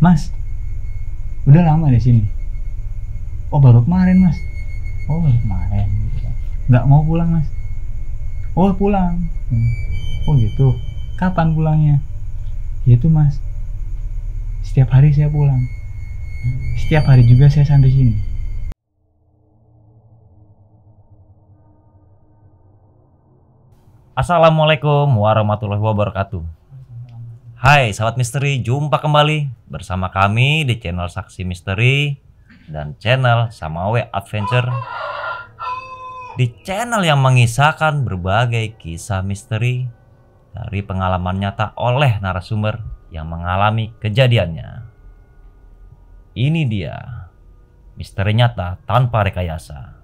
Mas, udah lama di sini. Oh baru kemarin mas. Oh baru kemarin. Nggak mau pulang mas. Oh pulang. Oh gitu. Kapan pulangnya? Gitu mas. Setiap hari saya pulang. Setiap hari juga saya sampai sini. Assalamualaikum warahmatullahi wabarakatuh. Hai sahabat misteri, jumpa kembali bersama kami di channel Saksi Misteri dan channel Samawe Adventure. Di channel yang mengisahkan berbagai kisah misteri dari pengalaman nyata oleh narasumber yang mengalami kejadiannya. Ini dia misteri nyata tanpa rekayasa.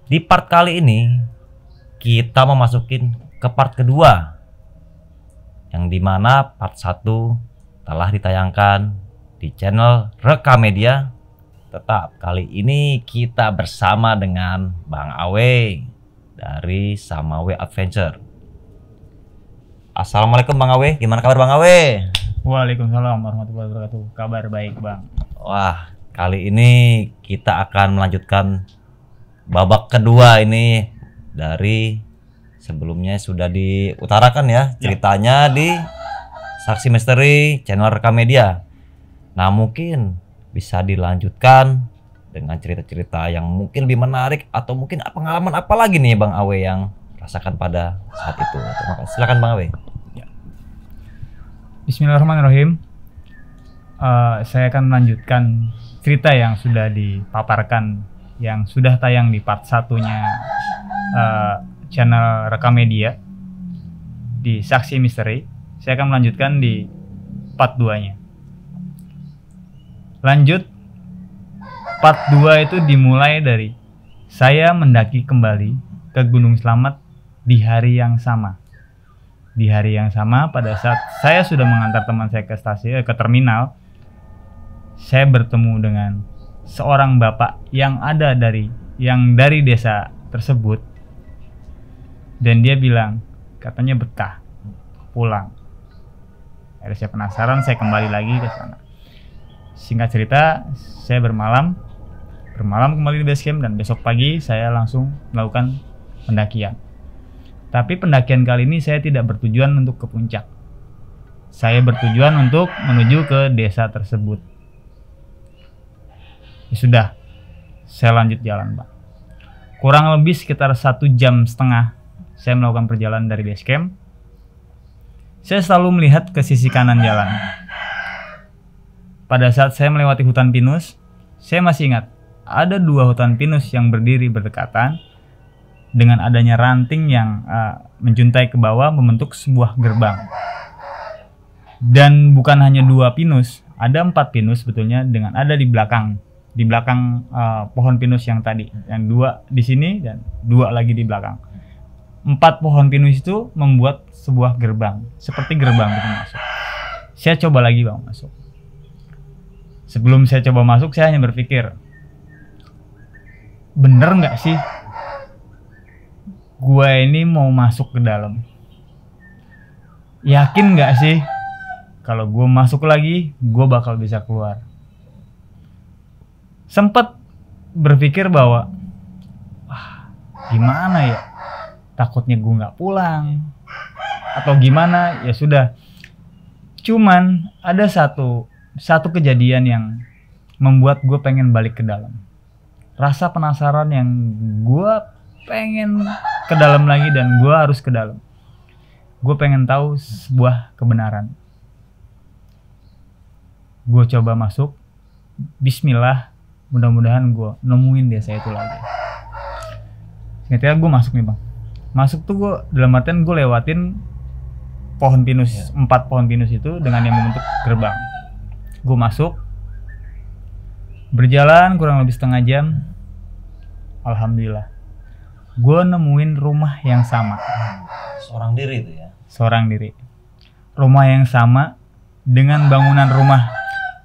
Di part kali ini kita memasukin ke part kedua, yang dimana part 1 telah ditayangkan di channel Rekamedia. Tetap kali ini kita bersama dengan Bang Awe dari Samawe Adventure. Assalamualaikum Bang Awe, gimana kabar Bang Awe? Waalaikumsalam warahmatullahi wabarakatuh. Kabar baik bang. Wah, kali ini kita akan melanjutkan babak kedua ini dari sebelumnya sudah diutarakan ya ceritanya di Saksi Misteri channel Rekamedia. Nah mungkin bisa dilanjutkan dengan cerita-cerita yang mungkin lebih menarik atau mungkin pengalaman apa lagi nih Bang Awe yang rasakan pada saat itu. Terima kasih. Silakan Bang Awe. Ya. Bismillahirrahmanirrahim. Saya akan melanjutkan cerita yang sudah dipaparkan, yang sudah tayang di part 1-nya channel Rekamedia di Saksi Misteri. Saya akan melanjutkan di part 2-nya. Lanjut, part 2 itu dimulai dari saya mendaki kembali ke Gunung Slamet di hari yang sama. Di hari yang sama pada saat saya sudah mengantar teman saya ke stasiun, ke terminal, saya bertemu dengan seorang bapak yang dari desa tersebut, dan dia bilang katanya betah pulang. Akhirnya saya penasaran, saya kembali lagi ke sana. Singkat cerita, saya bermalam kembali di base camp, dan besok pagi saya langsung melakukan pendakian. Tapi pendakian kali ini saya tidak bertujuan untuk ke puncak. Saya bertujuan untuk menuju ke desa tersebut. Ya sudah, saya lanjut jalan Pak. Kurang lebih sekitar 1,5 jam saya melakukan perjalanan dari base camp. Saya selalu melihat ke sisi kanan jalan. Pada saat saya melewati hutan pinus, saya masih ingat ada 2 hutan pinus yang berdiri berdekatan dengan adanya ranting yang menjuntai ke bawah membentuk sebuah gerbang. Dan bukan hanya 2 pinus, ada 4 pinus sebetulnya, dengan ada di belakang pohon pinus yang tadi, yang 2 di sini dan 2 lagi di belakang. 4 pohon pinus itu membuat sebuah gerbang, seperti gerbang untuk masuk. Saya coba lagi Bang masuk. Sebelum saya coba masuk, saya hanya berpikir, bener nggak sih gua ini mau masuk ke dalam? Yakin nggak sih kalau gua masuk lagi, gua bakal bisa keluar? Sempat berpikir bahwa gimana ya, takutnya gue nggak pulang atau gimana, ya sudah. Cuman ada satu kejadian yang membuat gue pengen balik ke dalam. Rasa penasaran yang gue pengen ke dalam lagi, dan gue harus ke dalam. Gue pengen tahu sebuah kebenaran. Gue coba masuk, bismillah, mudah-mudahan gue nemuin desa itu lagi. Ketika gue masuk nih Bang, masuk tuh gue dalam artian gue lewatin pohon pinus, 4 pohon pinus itu dengan yang membentuk gerbang. Gue masuk, berjalan kurang lebih 1/2 jam. Alhamdulillah, gue nemuin rumah yang sama. Seorang diri itu ya? Seorang diri. Rumah yang sama dengan bangunan rumah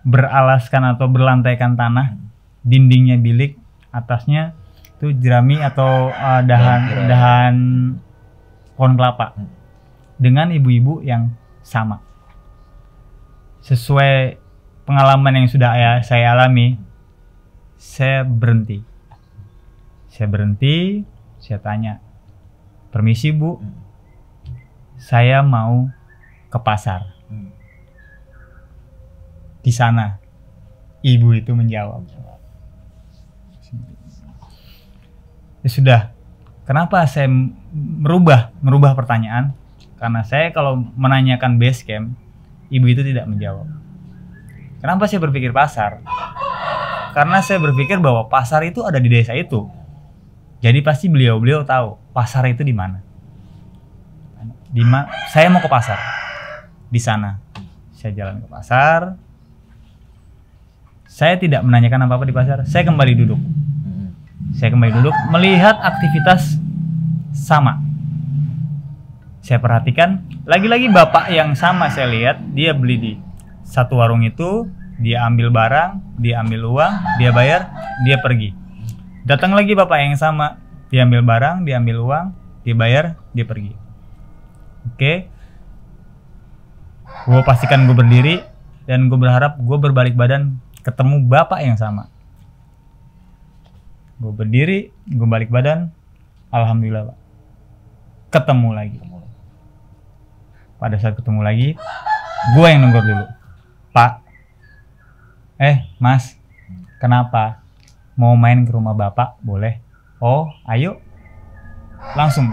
beralaskan atau berlantaikan tanah, dindingnya bilik, atasnya itu jerami atau dahan pohon kelapa dengan ibu-ibu yang sama. Sesuai pengalaman yang sudah saya alami, saya berhenti. Saya tanya, permisi Bu, saya mau ke pasar. Di sana, ibu itu menjawab, ya sudah. Kenapa saya merubah pertanyaan? Karena saya kalau menanyakan base camp, ibu itu tidak menjawab. Kenapa saya berpikir pasar? Karena saya berpikir bahwa pasar itu ada di desa itu. Jadi pasti beliau tahu pasar itu di mana. Saya mau ke pasar. Di sana. Saya jalan ke pasar. Saya tidak menanyakan apa-apa di pasar. Saya kembali duduk. Melihat aktivitas sama. Saya perhatikan, lagi-lagi bapak yang sama saya lihat, dia beli di satu warung itu, dia ambil barang, dia ambil uang, dia bayar, dia pergi. Datang lagi bapak yang sama, dia ambil barang, dia ambil uang, dia bayar, dia pergi. Oke. Gue pastikan gue berdiri, dan gue berharap gue berbalik badan ketemu bapak yang sama. Gue berdiri, gue balik badan, alhamdulillah Pak, ketemu lagi. Pada saat ketemu lagi, gue yang nenggor dulu, Pak, Mas, kenapa? Mau main ke rumah bapak? Boleh. Oh, ayo, langsung.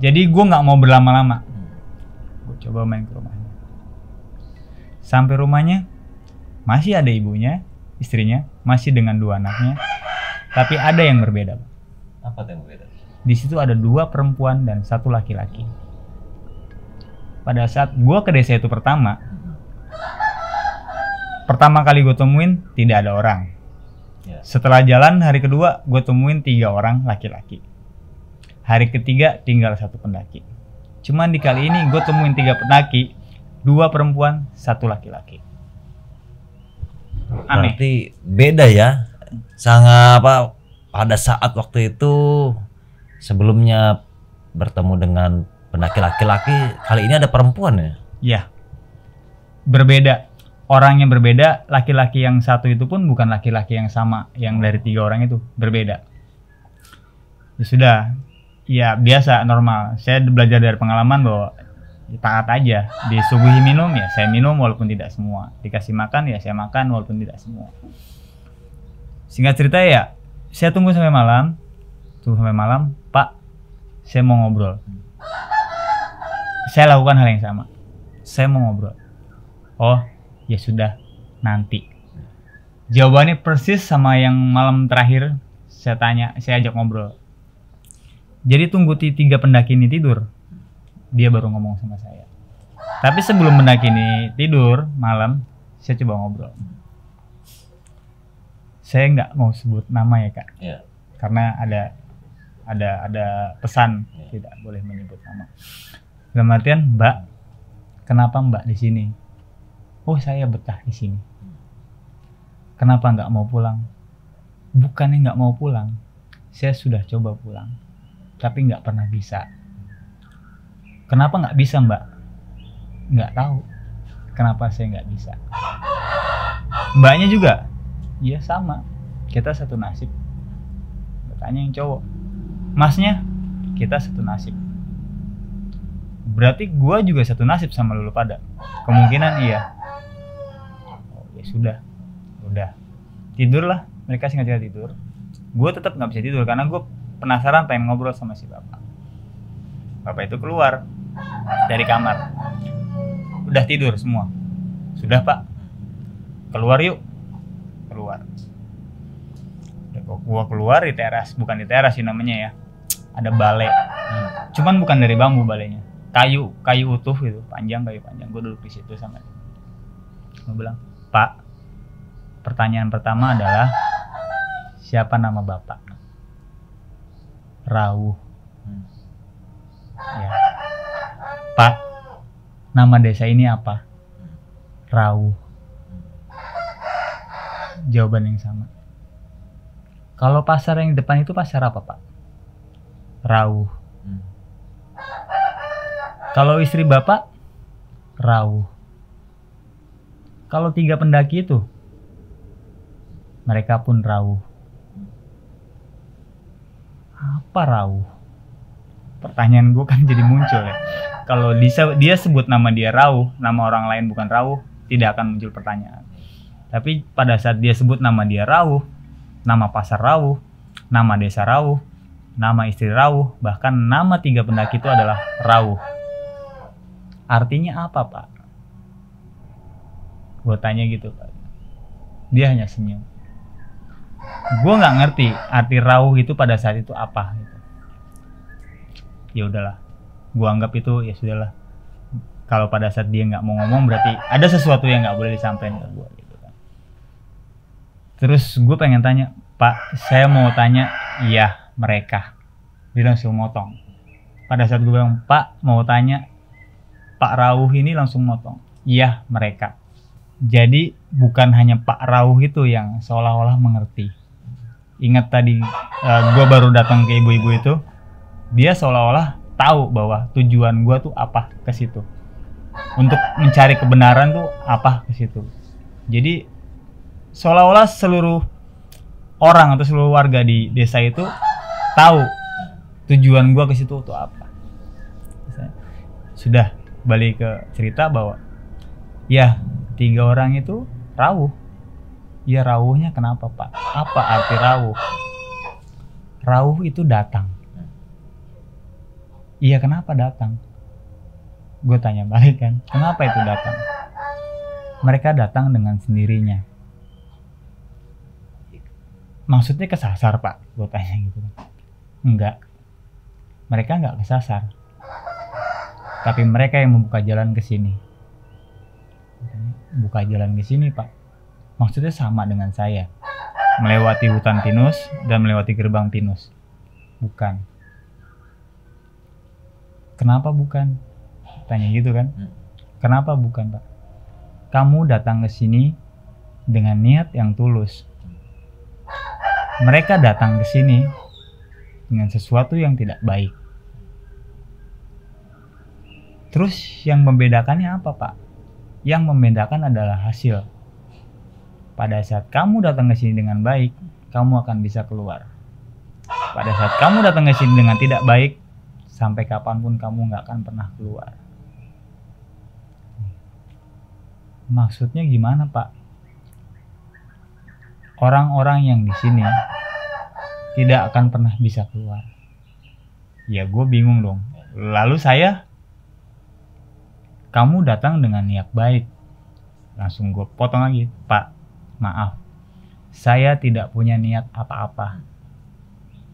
Jadi gue nggak mau berlama-lama. Gue coba main ke rumahnya. Sampai rumahnya, masih ada ibunya, istrinya, masih dengan 2 anaknya. Tapi ada yang berbeda. Apa yang berbeda? Di situ ada 2 perempuan dan 1 laki-laki. Pada saat gue ke desa itu pertama kali gue temuin tidak ada orang. Setelah jalan hari kedua gue temuin 3 orang laki-laki. Hari ketiga tinggal 1 pendaki. Cuman di kali ini gue temuin 3 pendaki, 2 perempuan, 1 laki-laki. Aneh. Berarti beda ya. Sangat pada saat waktu itu sebelumnya bertemu dengan pendaki laki-laki, kali ini ada perempuan ya? Iya. Berbeda. Orangnya berbeda, laki-laki yang satu itu pun bukan laki-laki yang sama, yang dari 3 orang itu, berbeda. Ya sudah, ya biasa, normal. Saya belajar dari pengalaman bahwa ya, taat aja. Disuguhi minum, ya saya minum walaupun tidak semua. Dikasih makan, ya saya makan walaupun tidak semua. Singkat cerita ya, saya tunggu sampai malam. Pak, saya mau ngobrol. Saya lakukan hal yang sama. Saya mau ngobrol. Oh, ya sudah, nanti. Jawabannya persis sama yang malam terakhir saya ajak ngobrol. Jadi tunggu 3 pendaki ini tidur, dia baru ngomong sama saya. Tapi sebelum pendaki ini tidur malam, saya coba ngobrol. Saya nggak mau sebut nama ya Kak, karena ada pesan tidak boleh menyebut nama. Dalam artian, Mbak, kenapa Mbak di sini? Oh, saya betah di sini. Kenapa nggak mau pulang? Bukannya nggak mau pulang, saya sudah coba pulang, tapi nggak pernah bisa. Kenapa nggak bisa Mbak? Nggak tahu. Kenapa saya nggak bisa? Mbaknya juga, iya sama. Kita satu nasib. Bertanya yang cowok, Masnya, kita satu nasib. Berarti gua juga satu nasib sama lu pada. Kemungkinan iya. Oh, ya sudah. Udah. Tidurlah. Mereka singkat tidur. Gue tetap nggak bisa tidur karena gue penasaran pengen ngobrol sama si bapak. Bapak itu keluar dari kamar. Udah tidur semua. Sudah Pak. Keluar yuk. Keluar. Gua keluar di teras, bukan di teras sih namanya ya. Ada balai. Cuman bukan dari bambu balainya. Kayu utuh gitu, kayu panjang. Gue duduk di situ sama dia. Gue bilang, "Pak, pertanyaan pertama adalah siapa nama Bapak?" Rawuh. Ya. "Pak, nama desa ini apa?" Rawuh. Jawaban yang sama. "Kalau pasar yang di depan itu pasar apa Pak?" Rawuh. Kalau istri bapak Rauh. Kalau 3 pendaki itu mereka pun Rauh. Apa Rauh? Pertanyaan gue kan jadi muncul ya. Kalau dia sebut nama dia Rauh, nama orang lain bukan Rauh, tidak akan muncul pertanyaan. Tapi pada saat dia sebut nama dia Rauh, nama pasar Rauh, nama desa Rauh, nama istri Rauh, bahkan nama 3 pendaki itu adalah Rauh. Artinya apa, Pak? Gue tanya gitu, Pak. Dia hanya senyum. Gue nggak ngerti arti Rauh itu pada saat itu apa. Gitu. Ya udahlah, gue anggap itu ya sudahlah. Kalau pada saat dia nggak mau ngomong berarti ada sesuatu yang nggak boleh disampaikan ke gue. Gitu kan. Terus gue pengen tanya, Pak, saya mau tanya, iya mereka. Dia langsung motong. Pada saat gue bilang, Pak mau tanya, Pak Rauh ini langsung motong. Iya mereka. Jadi bukan hanya Pak Rauh itu yang seolah-olah mengerti. Ingat tadi gue baru datang ke ibu-ibu itu, dia seolah-olah tahu bahwa tujuan gue tuh apa ke situ. Untuk mencari kebenaran tuh apa ke situ. Jadi seolah-olah seluruh orang atau seluruh warga di desa itu tahu tujuan gue ke situ tuh apa. Sudah balik ke cerita bahwa ya 3 orang itu Rauh. Ya Rauhnya kenapa, Pak? Apa arti Rauh? Rauh itu datang. Iya kenapa datang? Gue tanya balik kan, kenapa itu datang? Mereka datang dengan sendirinya. Maksudnya kesasar, Pak? Gue tanya gitu. Enggak. Mereka enggak kesasar. Tapi mereka yang membuka jalan ke sini. Buka jalan ke sini, Pak. Maksudnya sama dengan saya. Melewati hutan pinus dan melewati gerbang pinus. Bukan. Kenapa bukan? Tanya gitu kan. Kenapa bukan, Pak? Kamu datang ke sini dengan niat yang tulus. Mereka datang ke sini dengan sesuatu yang tidak baik. Terus yang membedakannya apa, Pak? Yang membedakan adalah hasil. Pada saat kamu datang ke sini dengan baik, kamu akan bisa keluar. Pada saat kamu datang ke sini dengan tidak baik, sampai kapanpun kamu nggak akan pernah keluar. Maksudnya gimana, Pak? Orang-orang yang di sini tidak akan pernah bisa keluar. Ya gue bingung dong. Lalu kamu datang dengan niat baik. Langsung gue potong lagi, Pak, maaf. Saya tidak punya niat apa-apa.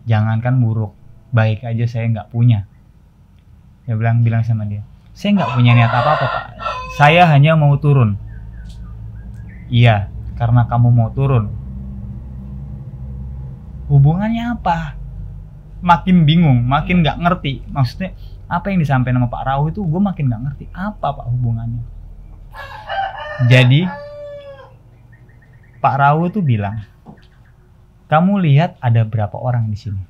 Jangankan buruk, baik aja saya nggak punya. Dia bilang sama dia, saya nggak punya niat apa-apa, Pak. Saya hanya mau turun. Iya, karena kamu mau turun. Hubungannya apa? Makin bingung, makin nggak ngerti. Maksudnya apa yang disampaikan sama Pak Rauh itu gue makin nggak ngerti. Apa, Pak, hubungannya? Jadi Pak Rauh tuh bilang, kamu lihat ada berapa orang di sini?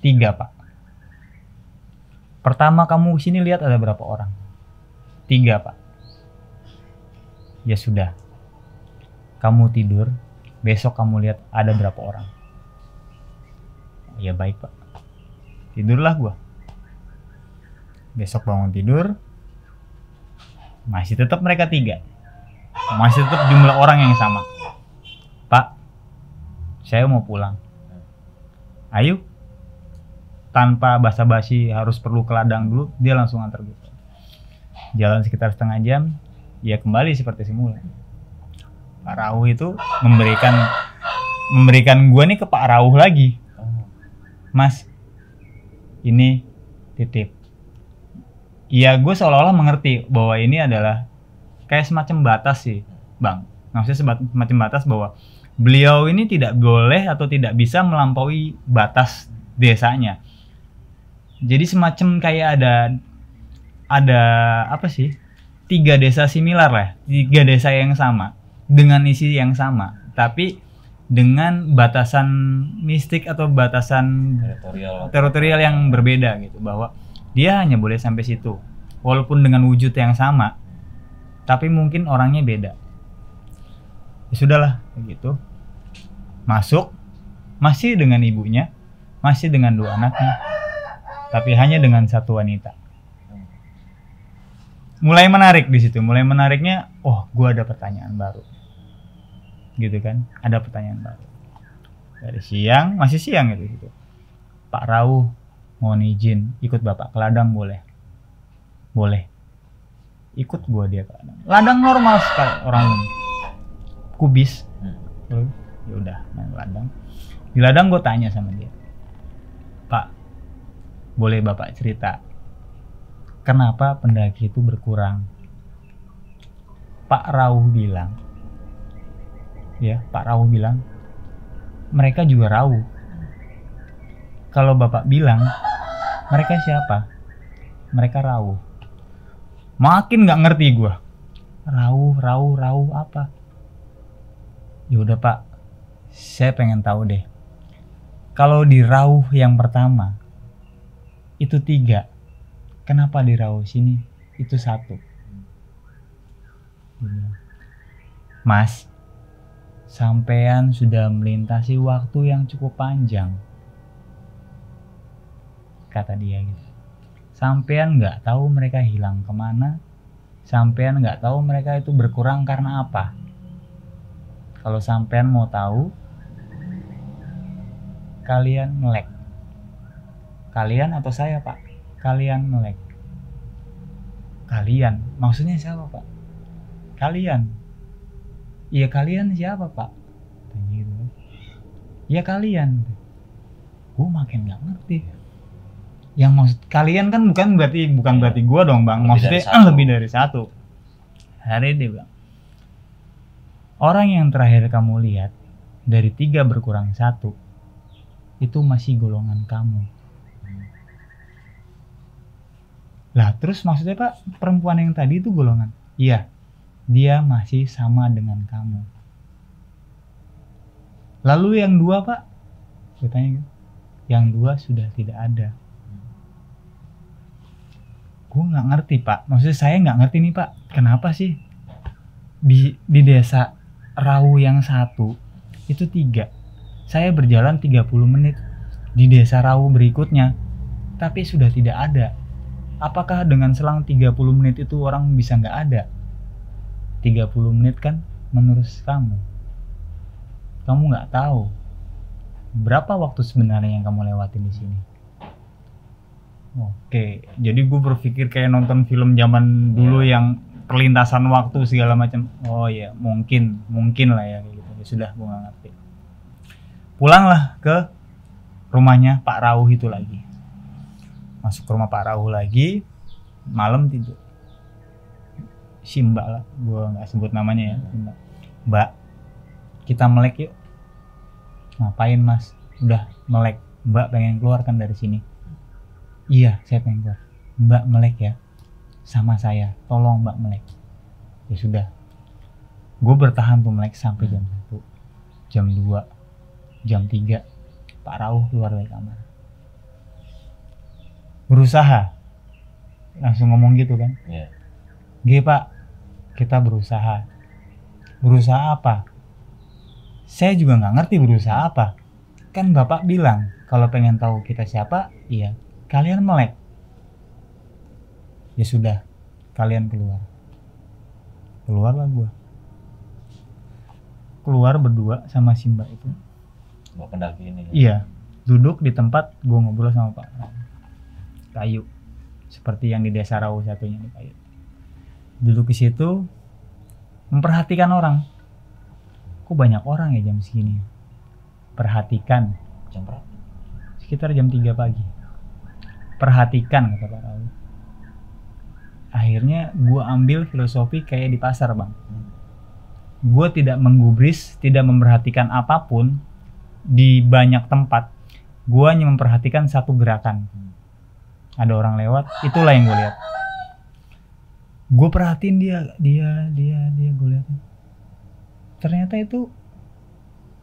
3, Pak. Pertama kamu sini lihat ada berapa orang? 3, Pak. Ya sudah. Kamu tidur, besok kamu lihat ada berapa orang? Ya baik, Pak. Tidurlah gua. Besok bangun tidur, masih tetap mereka 3. Masih tetap jumlah orang yang sama. Pak, saya mau pulang. Ayo. Tanpa basa-basi harus perlu ke ladang dulu, dia langsung antar gue. Jalan sekitar setengah jam, ya kembali seperti semula. Pak Rauh itu memberikan gue nih ke Pak Rauh lagi. Mas, ini titip. Ya gue seolah-olah mengerti bahwa ini adalah kayak semacam batas sih, Bang. Maksudnya semacam batas bahwa beliau ini tidak boleh atau tidak bisa melampaui batas desanya. Jadi semacam kayak ada apa sih? 3 desa similar lah, 3 desa yang sama dengan isi yang sama, tapi dengan batasan mistik atau batasan teritorial yang berbeda gitu, bahwa dia hanya boleh sampai situ. walaupun dengan wujud yang sama, tapi mungkin orangnya beda. Ya sudahlah, begitu. Masuk, masih dengan ibunya, masih dengan 2 anaknya, tapi hanya dengan satu wanita. Mulai menarik di situ, mulai menariknya, oh, gue ada pertanyaan baru, gitu kan? Ada pertanyaan baru. Dari siang, masih siang gitu. Pak Rauh, mohon izin ikut Bapak ke ladang boleh? Boleh. Ikut gue dia ke ladang. Ladang normal sekali, orang kubis. Ya udah, main ladang. Di ladang gue tanya sama dia, Pak, boleh Bapak cerita kenapa pendaki itu berkurang? Pak Rauh bilang, mereka juga Rauh. Kalau Bapak bilang mereka siapa? Mereka Rauh. Makin nggak ngerti gue. Rauh apa? Ya udah Pak, saya pengen tahu deh. Kalau di Rauh yang pertama itu 3, kenapa di Rauh sini itu 1? Mas, sampean sudah melintasi waktu yang cukup panjang, kata dia gitu. Sampean nggak tahu mereka hilang kemana, sampean nggak tahu mereka itu berkurang karena apa. Kalau sampean mau tahu, kalian melek. Kalian atau saya, Pak? Kalian melek. Kalian? Maksudnya siapa, Pak? Kalian. Iya, kalian siapa, Pak? Tanya gitu. Ya kalian. Gue makin gak ngerti. Yang maksud kalian kan bukan berarti gue dong, Bang. Maksudnya lebih dari 1. Hari dia bilang, orang yang terakhir kamu lihat dari 3 berkurang 1 itu masih golongan kamu. Lah terus maksudnya Pak, perempuan yang tadi itu golongan? Iya, dia masih sama dengan kamu. Lalu yang 2 Pak? Saya tanya gitu. Yang 2 sudah tidak ada. Gue nggak ngerti Pak, maksudnya saya nggak ngerti nih Pak, kenapa sih di desa Rauh yang 1 itu 3, saya berjalan 30 menit di desa Rauh berikutnya, tapi sudah tidak ada. Apakah dengan selang 30 menit itu orang bisa nggak ada? 30 menit kan menurut kamu nggak tahu berapa waktu sebenarnya yang kamu lewatin di sini. Oke, jadi gue berpikir kayak nonton film zaman dulu yang perlintasan waktu segala macam. Oh ya, mungkin lah ya gitu. Ya sudah, gue nggak ngerti. Pulanglah ke rumahnya Pak Rauh itu lagi. Masuk ke rumah Pak Rauh lagi, malam tidur. Si Mbak lah, gue nggak sebut namanya ya. Mbak, kita melek yuk. Ngapain Mas? Udah melek. Mbak pengen keluar kan dari sini. Iya, saya pengen keluar. Mbak melek ya, sama saya. Tolong Mbak melek. Ya sudah. Gue bertahan tuh melek sampai jam 1, jam 2. Jam 3 Pak Rauh keluar dari kamar, berusaha langsung ngomong gitu kan. G Pak, kita berusaha apa? Saya juga nggak ngerti berusaha apa. Kan Bapak bilang kalau pengen tahu kita siapa, iya kalian melek. Ya sudah, kalian keluarlah gue keluar berdua sama si Mbak itu. Mbak pendaki ini. Iya, duduk di tempat gue ngobrol sama Pak kayu, seperti yang di desa Rauh satunya di kayu. Duduk di situ memperhatikan orang. Kok banyak orang ya jam segini? Perhatikan. Jam berapa? Sekitar jam 3 pagi. Perhatikan kata Pak Rauh. Akhirnya gue ambil filosofi kayak di pasar Bang. Gue tidak menggubris, tidak memperhatikan apapun di banyak tempat. Gue hanya memperhatikan satu gerakan. Ada orang lewat, itulah yang gue lihat. Gue perhatiin dia gue lihat. Ternyata itu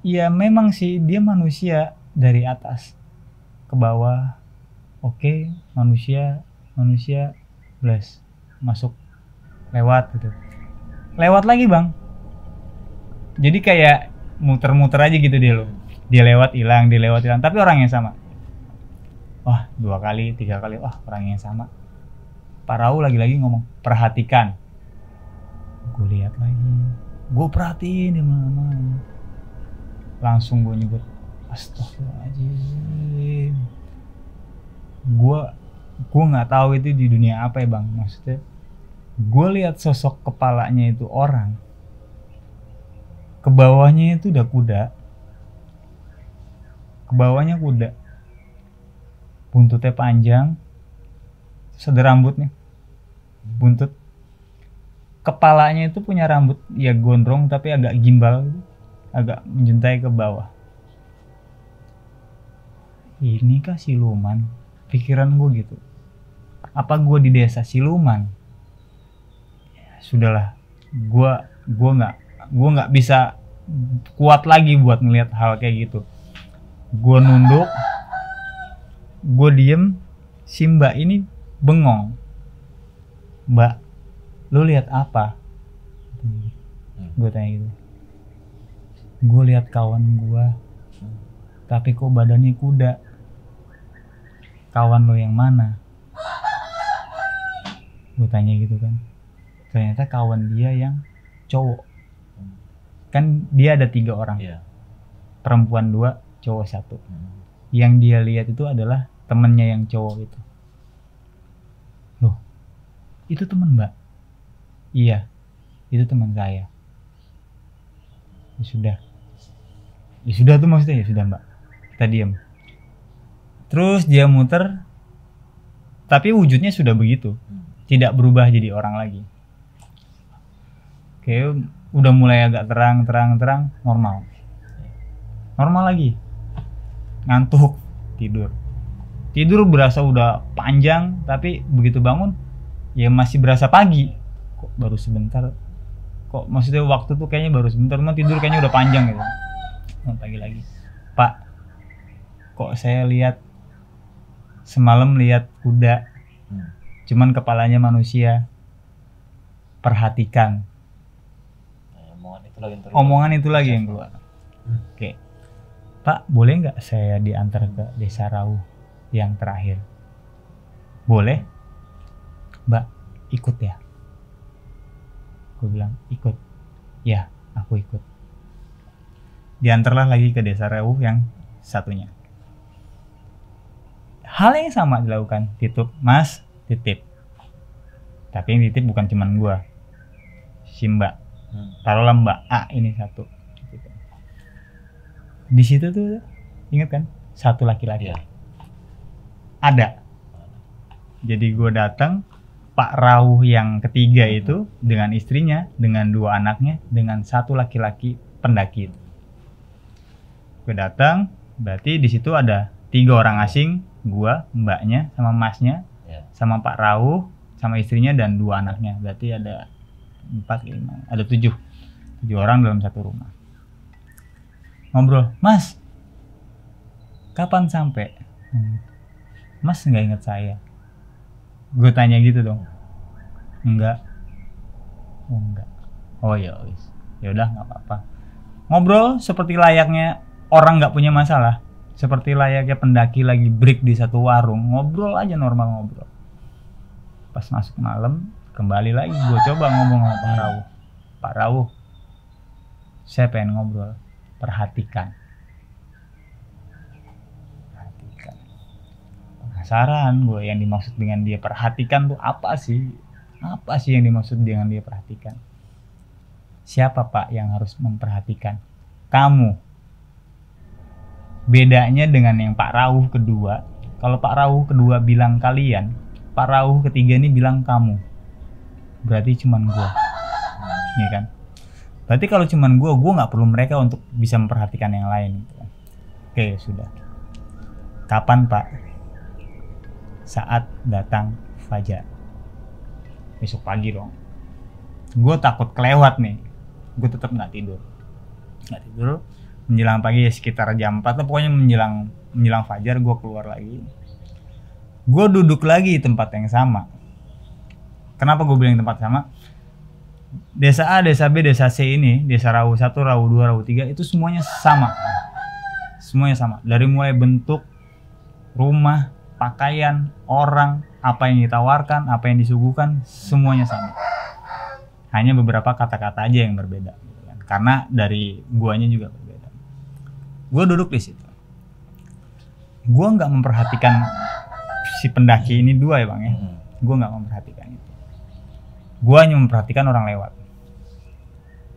ya memang sih dia manusia dari atas ke bawah. Oke, manusia bless. masuk lewat gitu, lewat lagi bang. Jadi kayak muter-muter aja gitu dia lewat hilang, tapi orang yang sama. Wah 2 kali 3 kali, wah orang yang sama. Pak Rau lagi-lagi ngomong perhatikan. Gue lihat lagi, gue perhatiin di mana. Langsung gue nyebut astagfirullahaladzim. Gue nggak tahu itu di dunia apa ya bang, maksudnya gue lihat sosok kepalanya itu orang, ke bawahnya itu udah kuda, ke bawahnya kuda, buntutnya panjang, terus ada rambutnya, buntut, kepalanya itu punya rambut ya gondrong tapi agak gimbal, agak menjuntai ke bawah. Ini kah siluman? Pikiran gue gitu. Apa gue di desa siluman? Ya, sudahlah, gue nggak bisa kuat lagi buat ngelihat hal kayak gitu. Gue nunduk, gue diem. Si mbak ini bengong. Mbak, lu lihat apa? Gue tanya gitu. Gue lihat kawan gue, tapi kok badannya kuda. Kawan lo yang mana? Gue tanya gitu kan. Ternyata kawan dia yang cowok. Kan dia ada 3 orang, perempuan 2, cowok 1. Yang dia lihat itu adalah temennya yang cowok itu. Loh, itu teman mbak? Iya, itu teman saya. Ya sudah tuh maksudnya, ya sudah mbak, kita diam. Terus dia muter, tapi wujudnya sudah begitu, tidak berubah jadi orang lagi. Kayak udah mulai agak terang, normal lagi. Ngantuk, tidur berasa udah panjang, tapi begitu bangun ya masih berasa pagi. Kok baru sebentar, kok maksudnya waktu tuh kayaknya baru sebentar, cuma tidur kayaknya udah panjang gitu. Pagi lagi, Pak, kok saya lihat semalam lihat kuda, cuman kepalanya manusia. Perhatikan. Omongan itu lagi yang keluar. Oke, Pak, boleh nggak saya diantar ke Desa Rauh yang terakhir? Boleh, Mbak, ikut ya. Gue bilang ikut. Ya, aku ikut. Diantarlah lagi ke Desa Rauh yang satunya. Hal yang sama dilakukan, titip, Mas, titip. Tapi yang titip bukan cuman gua, si Mbak. Taruhlah Mbak A ini satu. Di situ tuh inget kan, satu laki-laki. Ada. Jadi gua datang, Pak Rauh yang ketiga itu dengan istrinya, dengan 2 anaknya, dengan 1 laki-laki pendaki itu. Gue datang, berarti di situ ada 3 orang asing, gua, mbaknya, sama masnya, sama Pak Rauh, sama istrinya dan 2 anaknya. Berarti ada 4, 5, ada 7 orang dalam satu rumah. Ngobrol, Mas, kapan sampai? Mas nggak inget saya. Gue tanya gitu dong. Enggak. Oh enggak. Oh ya wis. Ya udah nggak apa-apa. Ngobrol seperti layaknya orang nggak punya masalah. Seperti layaknya pendaki lagi break di satu warung, ngobrol aja, normal ngobrol. Pas masuk malam, kembali lagi gue coba ngomong sama Pak Rauh. Pak Rauh, saya pengen ngobrol. Perhatikan. Penasaran gue yang dimaksud dengan dia perhatikan tuh apa sih? Apa sih yang dimaksud dengan dia perhatikan? Siapa Pak yang harus memperhatikan? Kamu. Bedanya dengan yang Pak Rauh kedua, kalau Pak Rauh kedua bilang kalian, Pak Rauh ketiga ini bilang kamu. Berarti cuman gua. Iya kan? Berarti kalau cuman gua nggak perlu mereka untuk bisa memperhatikan yang lain. Oke, sudah. Kapan Pak? Saat datang fajar. Besok pagi dong. Gue takut kelewat nih. Gue tetap nggak tidur. Menjelang pagi ya sekitar jam 4 lah, pokoknya menjelang fajar gue keluar lagi. Gue duduk lagi di tempat yang sama. Kenapa gue bilang tempat sama? Desa A, desa B, desa C ini, desa Rawu 1, Rawu 2, Rawu 3 itu semuanya sama. Semuanya sama. Dari mulai bentuk rumah, pakaian, orang, apa yang ditawarkan, apa yang disuguhkan, semuanya sama. Hanya beberapa kata-kata aja yang berbeda gitu kan. Karena dari guanya juga berbeda. Gue duduk di situ. Gue nggak memperhatikan si pendaki ini dua ya bang ya. Gue nggak memperhatikan itu. Gue hanya memperhatikan orang lewat.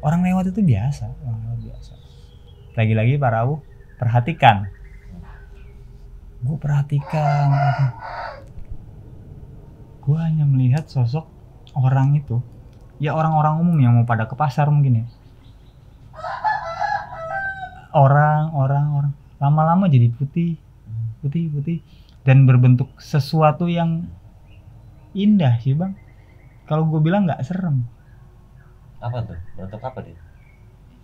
Orang lewat itu biasa, orang lewat biasa. Lagi-lagi Pak Rawu, perhatikan. Gue perhatikan. Gue hanya melihat sosok orang itu. Ya orang-orang umum yang mau pada ke pasar mungkin ya. Orang. Lama-lama jadi putih. Dan berbentuk sesuatu yang indah sih bang. Kalau gue bilang nggak serem. Apa tuh? Bentuk apa dia?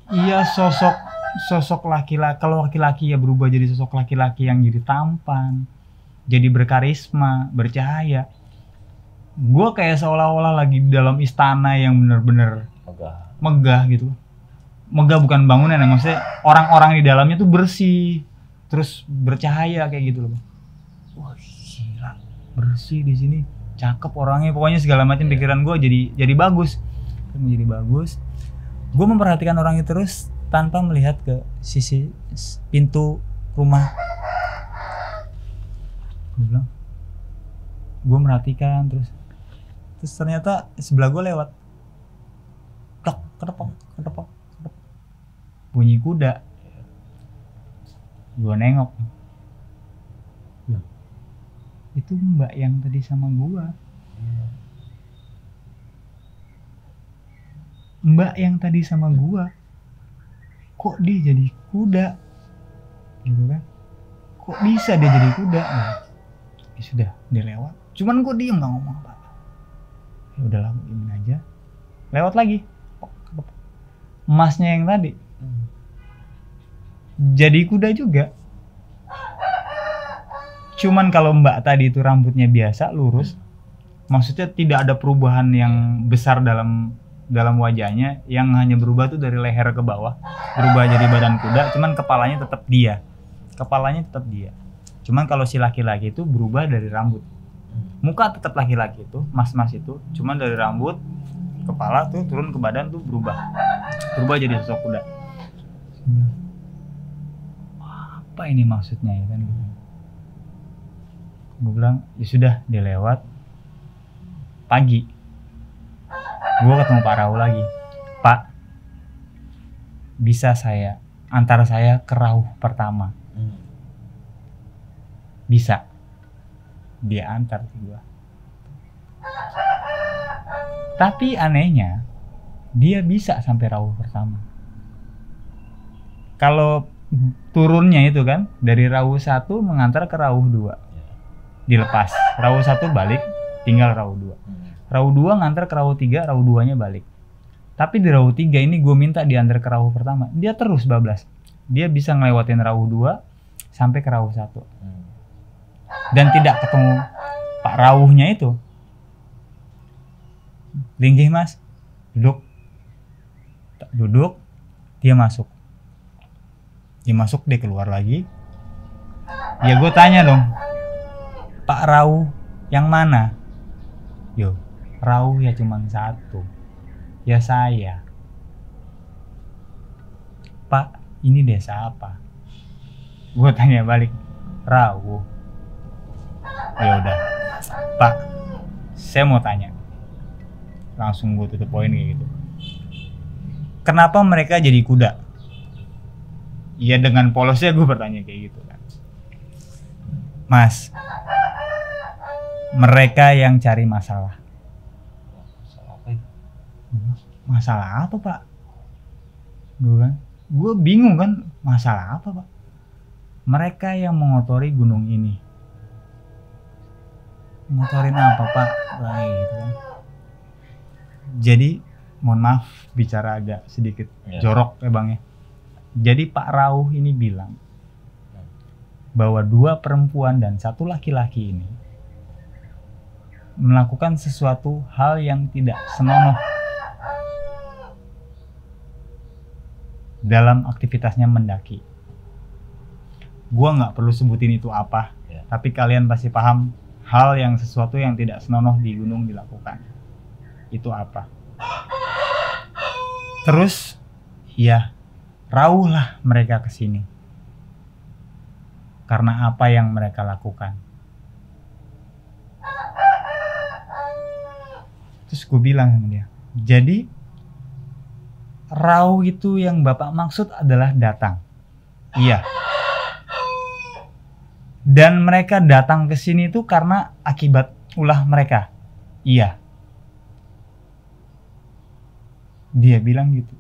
Iya sosok laki-laki. Kalau laki-laki ya berubah jadi sosok laki-laki yang jadi tampan, jadi berkarisma, bercahaya. Gue kayak seolah-olah lagi di dalam istana yang bener-bener megah gitu. Megah bukan bangunan ya, maksudnya orang-orang di dalamnya tuh bersih, terus bercahaya kayak gitu loh. Wah gila, bersih di sini. Cakep orangnya, pokoknya segala macam pikiran gue jadi bagus, menjadi bagus. Gue memperhatikan orang itu terus tanpa melihat ke sisi pintu rumah. Gue merhatikan terus ternyata sebelah gue lewat, tok kedepok, bunyi kuda. Gue nengok. Itu mbak yang tadi sama gua. Mbak yang tadi sama gua. Kok dia jadi kuda? Gitu kan? Kok bisa dia jadi kuda? Nah, ya sudah, dia lewat. Cuman gua diem gak ngomong apa-apa. Ya udahlah, diemin aja. Lewat lagi. Emasnya yang tadi. Jadi kuda juga. Cuman kalau mbak tadi itu rambutnya biasa lurus, maksudnya tidak ada perubahan yang besar dalam wajahnya, yang hanya berubah tuh dari leher ke bawah, berubah jadi badan kuda, cuman kepalanya tetap dia. Cuman kalau si laki-laki itu berubah dari rambut, muka tetap laki-laki itu, mas-mas itu, cuman dari rambut, kepala tuh turun ke badan tuh berubah jadi sosok kuda. Apa ini maksudnya ya kan? Gue bilang ya sudah, dia lewat. Pagi gue ketemu Pak Rawu lagi. Pak, bisa saya antar saya ke Rawu pertama? Bisa. Dia antar ke gue. Tapi anehnya dia bisa sampai Rawu pertama. Kalau turunnya itu kan dari Rawu 1 mengantar ke Rawu 2, dilepas. Rawu 1 balik, tinggal Rawu 2. Rawu 2 ngantar ke Rawu 3, Rawu 2 nya balik. Tapi di Rawu 3 ini gue minta diantar ke Rawu pertama. Dia terus bablas. Dia bisa ngelewatin Rawu 2 sampai ke Rawu 1. Dan tidak ketemu Pak Rawuhnya itu. Linggih mas, duduk, dia masuk, dia keluar lagi. Ya gue tanya dong, Pak Rawu yang mana? Yo, Rawu ya cuma satu. Ya saya. Pak, ini desa apa? Gue tanya balik, Rawu. Ya udah, Pak, saya mau tanya. Langsung gue tutup poin kayak gitu. Kenapa mereka jadi kuda? Ya dengan polosnya gue bertanya kayak gitu kan. Mas, mereka yang cari masalah. Masalah apa pak? Gue bingung kan, masalah apa pak? Mereka yang mengotori gunung ini. Ngotorin apa pak? Kayak gitu kan. Jadi mohon maaf bicara agak sedikit jorok ya bang ya. Jadi Pak Rawu ini bilang bahwa 2 perempuan dan 1 laki-laki ini melakukan sesuatu hal yang tidak senonoh dalam aktivitasnya mendaki. Gua nggak perlu sebutin itu apa, tapi kalian pasti paham hal yang sesuatu yang tidak senonoh di gunung dilakukan. Itu apa? Terus, ya, rawuhlah mereka ke sini. Karena apa yang mereka lakukan. Terus gue bilang sama dia, jadi rawuh itu yang Bapak maksud adalah datang. Iya. Dan mereka datang ke sini itu karena akibat ulah mereka. Iya. Dia bilang gitu.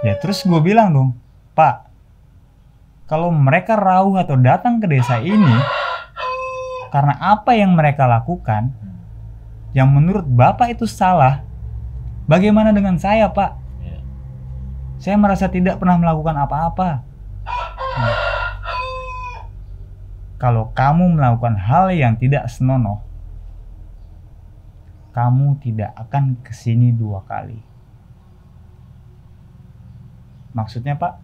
Ya terus gue bilang dong, Pak, kalau mereka rawuh atau datang ke desa ini karena apa yang mereka lakukan, yang menurut Bapak itu salah, bagaimana dengan saya, Pak? Saya merasa tidak pernah melakukan apa-apa. Kalau kamu melakukan hal yang tidak senonoh, kamu tidak akan kesini 2 kali. Maksudnya, Pak,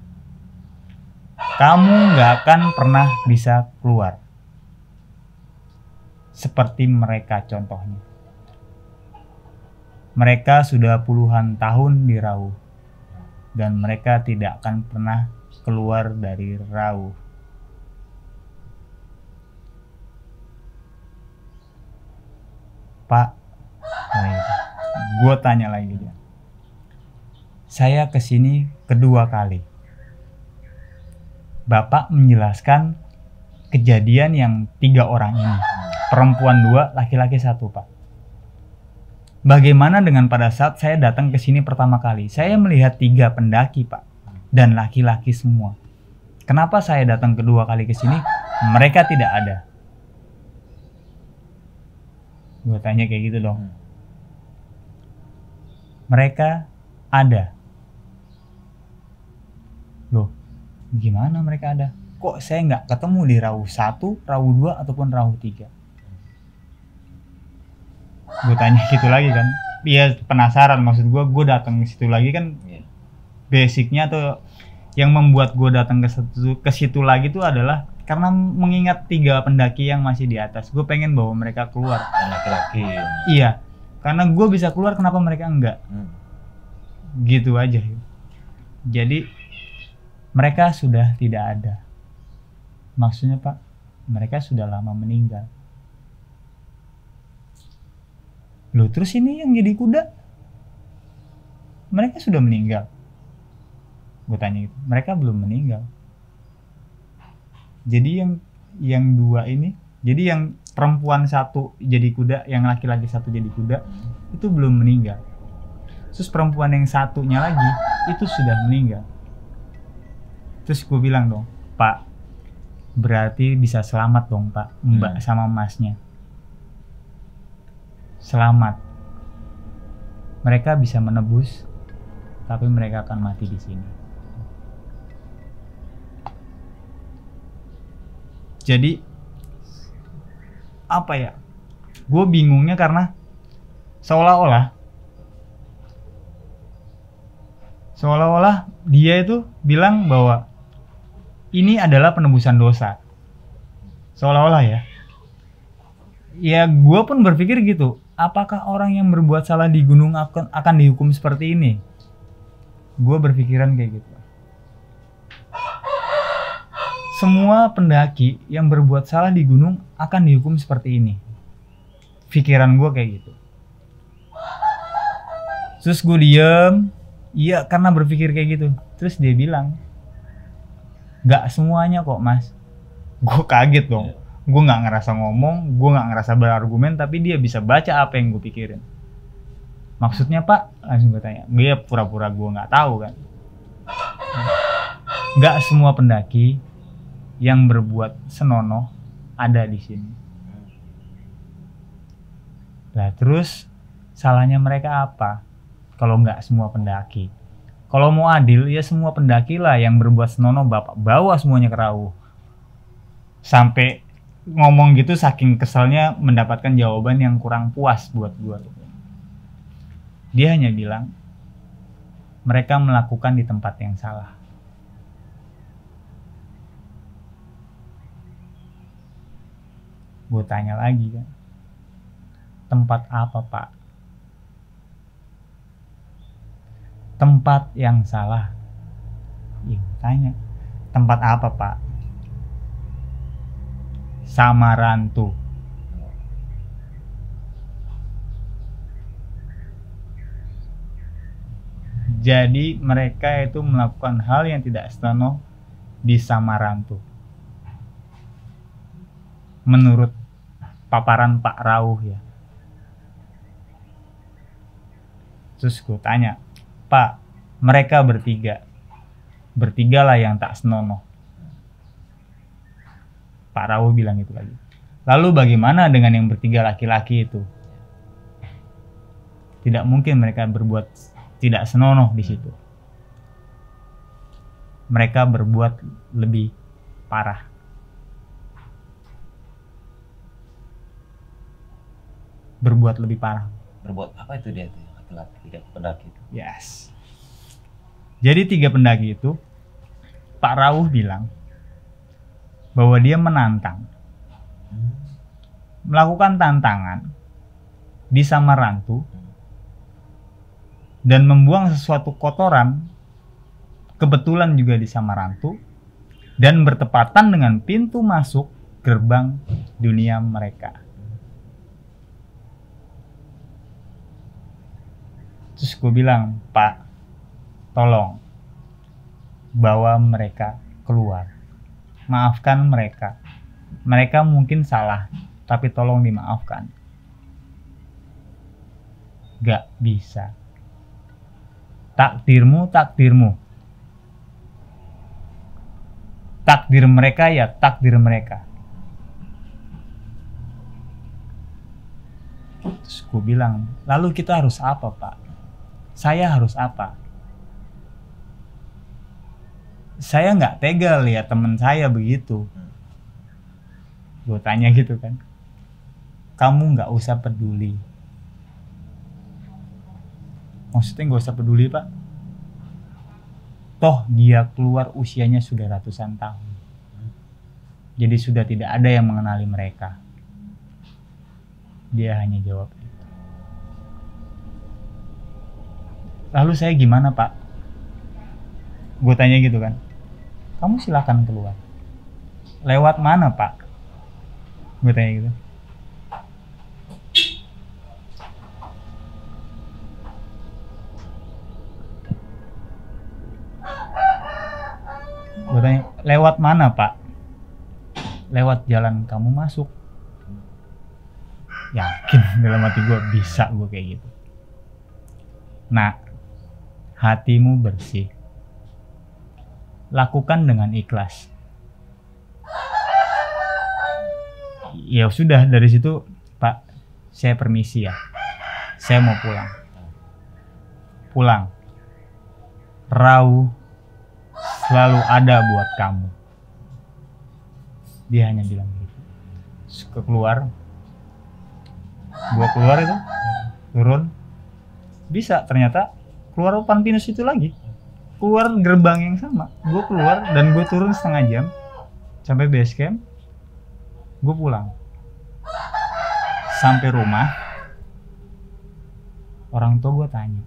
kamu nggak akan pernah bisa keluar. Seperti mereka contohnya. Mereka sudah puluhan tahun di rawuh. Dan mereka tidak akan pernah keluar dari rawuh. Pak, gue tanya lagi dia. Saya kesini kedua kali. Bapak menjelaskan kejadian yang 3 orang ini. Perempuan 2, laki-laki 1, Pak. Bagaimana dengan pada saat saya datang ke sini pertama kali? Saya melihat 3 pendaki, Pak. Dan laki-laki semua. Kenapa saya datang kedua kali ke sini? Mereka tidak ada. Gue tanya kayak gitu dong. Mereka ada. Loh, gimana mereka ada? Kok saya nggak ketemu di rawuh 1, rawuh 2, ataupun rawuh 3? Gue tanya gitu lagi kan. Iya, penasaran, maksud gue datang ke situ lagi kan. Basicnya tuh yang membuat gue datang ke situ lagi tuh adalah karena mengingat 3 pendaki yang masih di atas. Gue pengen bawa mereka keluar. Laki-laki. Iya, karena gue bisa keluar, kenapa mereka enggak? Gitu aja. Jadi mereka sudah tidak ada. Maksudnya, Pak, mereka sudah lama meninggal. Loh, terus ini yang jadi kuda, mereka sudah meninggal? Gue tanya gitu. Mereka belum meninggal. Jadi yang 2 ini, jadi yang perempuan 1 jadi kuda, yang laki-laki 1 jadi kuda, itu belum meninggal. Terus perempuan yang 1-nya lagi itu sudah meninggal. Terus gue bilang dong, Pak, berarti bisa selamat dong, Pak, Mbak sama Masnya. Selamat. Mereka bisa menebus, tapi mereka akan mati di sini. Jadi apa ya? Gue bingungnya karena seolah-olah dia itu bilang bahwa ini adalah penebusan dosa. Seolah-olah ya. Ya gue pun berpikir gitu. Apakah orang yang berbuat salah di gunung akan dihukum seperti ini? Gue berpikiran kayak gitu. Semua pendaki yang berbuat salah di gunung akan dihukum seperti ini. Pikiran gue kayak gitu. Terus gue diem. Iya, karena berpikir kayak gitu. Terus dia bilang, gak semuanya kok, Mas. Gue kaget dong. Gue gak ngerasa ngomong, gue gak ngerasa berargumen, tapi dia bisa baca apa yang gue pikirin. Maksudnya, Pak? Langsung gue tanya. Dia pura-pura gue gak tahu kan. Gak semua pendaki yang berbuat senonoh ada di sini. Lah terus salahnya mereka apa? Kalau nggak semua pendaki. Kalau mau adil ya semua pendaki lah yang berbuat senonoh, Bapak bawa semuanya ke rawuh. Sampai ngomong gitu saking keselnya mendapatkan jawaban yang kurang puas buat gue. Dia hanya bilang mereka melakukan di tempat yang salah. Gue tanya lagi kan, tempat apa pak? Tempat yang salah. Iya, tanya, tempat apa pak? Samarantu. Jadi mereka itu melakukan hal yang tidak senonoh di Samarantu. Menurut paparan Pak Rauh ya. Terus gue tanya, Pak, mereka bertiga lah yang tak senonoh. Pak Rauh bilang itu lagi. Lalu bagaimana dengan yang bertiga laki-laki itu? Tidak mungkin mereka berbuat tidak senonoh di situ. Mereka berbuat lebih parah. Berbuat lebih parah. Berbuat apa itu dia tuh laki-laki tiga pendaki itu? Yes. Jadi 3 pendaki itu Pak Rauh bilang bahwa dia menantang, melakukan tantangan di Samarantu dan membuang sesuatu kotoran kebetulan juga di Samarantu dan bertepatan dengan pintu masuk gerbang dunia mereka. Terus gue bilang, Pak, tolong bawa mereka keluar. Maafkan mereka. Mereka mungkin salah, tapi tolong dimaafkan. Gak bisa. Takdirmu. Takdir mereka ya takdir mereka. Terus gue bilang, lalu kita harus apa, Pak? Saya harus apa? Saya nggak tega lihat teman saya begitu. Gue tanya gitu kan. Kamu nggak usah peduli. Maksudnya nggak usah peduli pak? Toh dia keluar usianya sudah ratusan tahun. Jadi sudah tidak ada yang mengenali mereka. Dia hanya jawab. Lalu saya gimana pak? Gue tanya gitu kan. Kamu silakan keluar. Lewat mana pak? Gue tanya gitu. Gue tanya, lewat mana pak? Lewat jalan kamu masuk. Yakin dalam hati gue bisa gue kayak gitu. Nah, hatimu bersih. Lakukan dengan ikhlas. Ya sudah, dari situ Pak, saya permisi ya. Saya mau pulang. Pulang. Rauh selalu ada buat kamu. Dia hanya bilang gitu. Terus keluar. Gua keluar itu. Turun. Bisa ternyata keluar Opan Pinus itu lagi. Keluar gerbang yang sama. Gue keluar dan gue turun setengah jam sampai base camp. Gue pulang. Sampai rumah, orang tua gue tanya,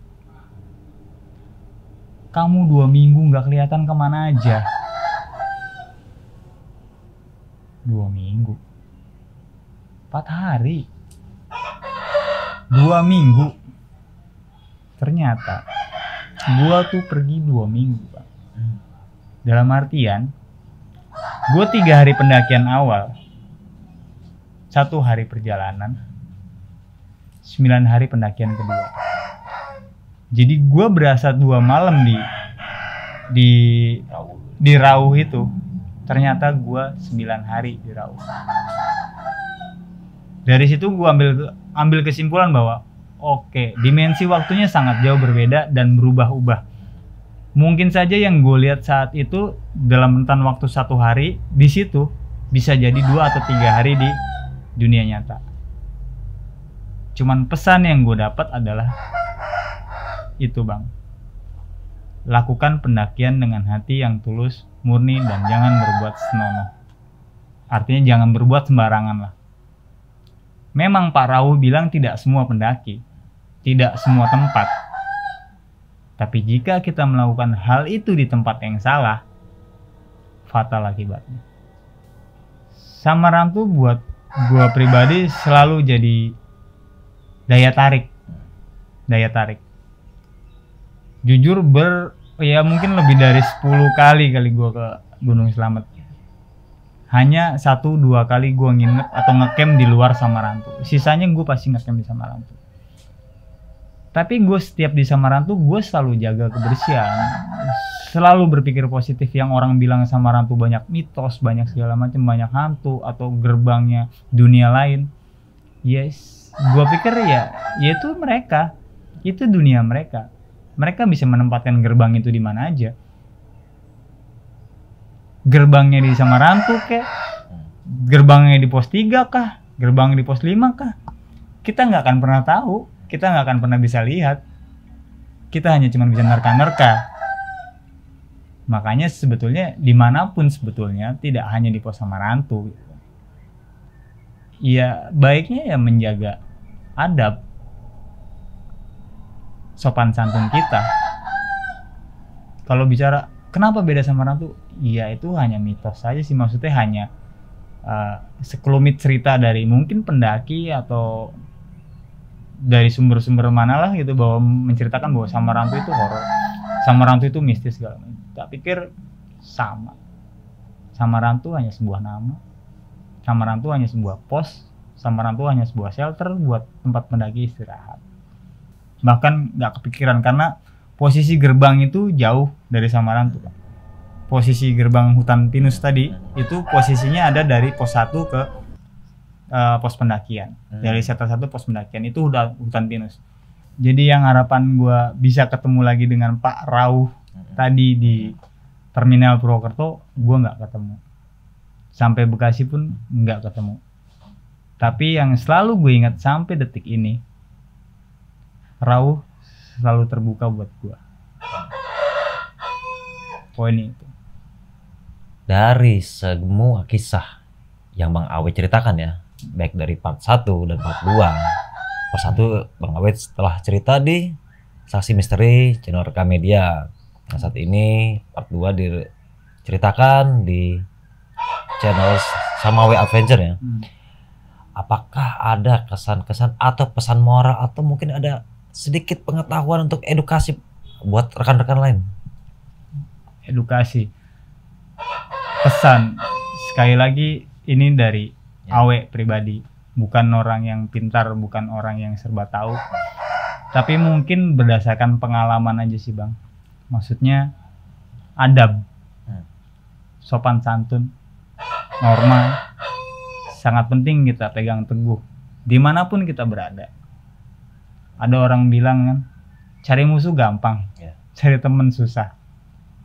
kamu 2 minggu gak kelihatan kemana aja? 2 minggu 4 hari 2 minggu. Ternyata gua tuh pergi 2 minggu Pak. Dalam artian gua 3 hari pendakian awal, 1 hari perjalanan, 9 hari pendakian kedua. Jadi gua berasa 2 malam di Rauh itu. Ternyata gua 9 hari di Rauh. Dari situ gua ambil kesimpulan bahwa oke, dimensi waktunya sangat jauh berbeda dan berubah-ubah. Mungkin saja yang gue lihat saat itu dalam rentan waktu 1 hari, di situ bisa jadi 2 atau 3 hari di dunia nyata. Cuman pesan yang gue dapat adalah itu bang, lakukan pendakian dengan hati yang tulus, murni, dan jangan berbuat senonoh. Artinya jangan berbuat sembarangan lah. Memang Pak Rawuh bilang tidak semua pendaki, tidak semua tempat. Tapi jika kita melakukan hal itu di tempat yang salah, fatal akibatnya. Samarantu buat gue pribadi selalu jadi daya tarik. Jujur ya mungkin lebih dari 10 kali gue ke Gunung Slamet. Hanya 1-2 kali gue nginep atau ngecamp di luar Samarantu. Sisanya gue pasti ngecamp di Samarantu. Tapi gue setiap di Samarantu gue selalu jaga kebersihan. Selalu berpikir positif. Yang orang bilang Samarantu banyak mitos, banyak segala macam, banyak hantu atau gerbangnya dunia lain. Yes, gue pikir ya itu mereka. Itu dunia mereka. Mereka bisa menempatkan gerbang itu di mana aja. Gerbangnya di Samarantu kah? Gerbangnya di pos 3 kah? Gerbangnya di pos 5 kah? Kita nggak akan pernah tahu. Kita nggak akan pernah bisa lihat. Kita hanya cuma bisa nerka-nerka. Makanya sebetulnya dimanapun sebetulnya tidak hanya di pos Samarantu. Ya baiknya ya menjaga adab, sopan santun kita. Kalau bicara kenapa beda Samarantu? Ya itu hanya mitos saja sih, maksudnya hanya sekelumit cerita dari mungkin pendaki atau dari sumber-sumber mana lah gitu, bahwa menceritakan bahwa Samarantu itu horor, Samarantu itu mistis segala macam. Tak pikir sama. Samarantu hanya sebuah nama, Samarantu hanya sebuah pos, Samarantu hanya sebuah shelter buat tempat pendaki istirahat. Bahkan nggak kepikiran karena posisi gerbang itu jauh dari Samarantu. Posisi gerbang hutan pinus tadi itu posisinya ada dari pos 1 ke pos pendakian. Dari shelter 1 pos pendakian itu udah hutan pinus. Jadi yang harapan gue bisa ketemu lagi dengan Pak Rawuh tadi di Terminal Purwokerto, gue nggak ketemu. Sampai Bekasi pun nggak ketemu. Tapi yang selalu gue ingat sampai detik ini, Rawuh selalu terbuka buat gue. Poin itu. Dari semua kisah yang Bang Awe ceritakan ya, baik dari part 1 dan part 2. Part 1 Bang Awe setelah cerita di Saksi Misteri channel Rekam Media. Nah saat ini part 2 diceritakan di channel Samawe Adventure ya. Apakah ada kesan-kesan atau pesan moral atau mungkin ada sedikit pengetahuan untuk edukasi buat rekan-rekan lain? Edukasi, pesan, sekali lagi ini dari Awe pribadi, bukan orang yang pintar, bukan orang yang serba tahu, tapi mungkin berdasarkan pengalaman aja sih bang. Maksudnya adab, sopan santun, norma sangat penting kita pegang teguh dimanapun kita berada. Ada orang bilang kan, cari musuh gampang, cari teman susah.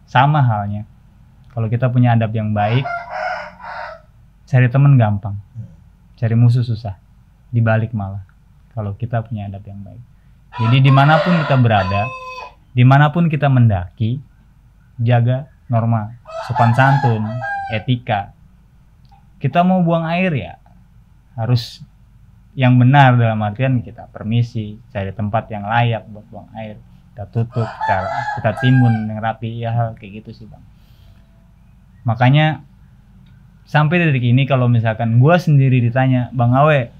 Sama halnya, kalau kita punya adab yang baik, cari teman gampang, cari musuh susah. Dibalik malah, kalau kita punya adab yang baik. Jadi dimanapun kita berada, dimanapun kita mendaki, jaga norma, sopan santun, etika. Kita mau buang air ya, harus yang benar, dalam artian kita permisi, cari tempat yang layak buat buang air. Kita tutup, kita timbun yang rapi, ya hal kayak gitu sih bang. Makanya sampai detik ini kalau misalkan gue sendiri ditanya, Bang Awe,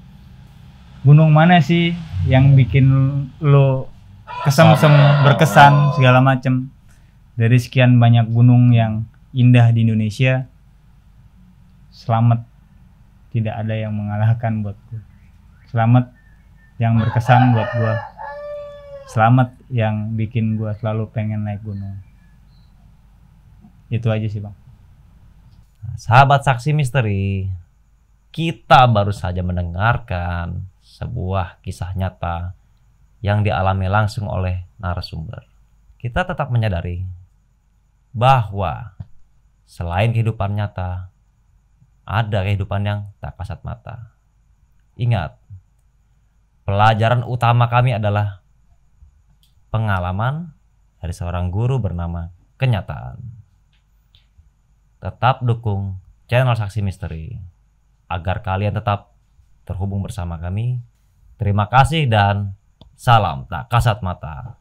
gunung mana sih yang bikin lo kesemsem, berkesan segala macem? Dari sekian banyak gunung yang indah di Indonesia, Slamet tidak ada yang mengalahkan buat gue. Slamet yang berkesan buat gue. Slamet yang bikin gue selalu pengen naik gunung. Itu aja sih bang. Sahabat Saksi Misteri, kita baru saja mendengarkan sebuah kisah nyata yang dialami langsung oleh narasumber. Kita tetap menyadari bahwa selain kehidupan nyata, ada kehidupan yang tak kasat mata. Ingat, pelajaran utama kami adalah pengalaman dari seorang guru bernama kenyataan. Tetap dukung channel Saksi Misteri agar kalian tetap terhubung bersama kami. Terima kasih dan salam tak kasat mata.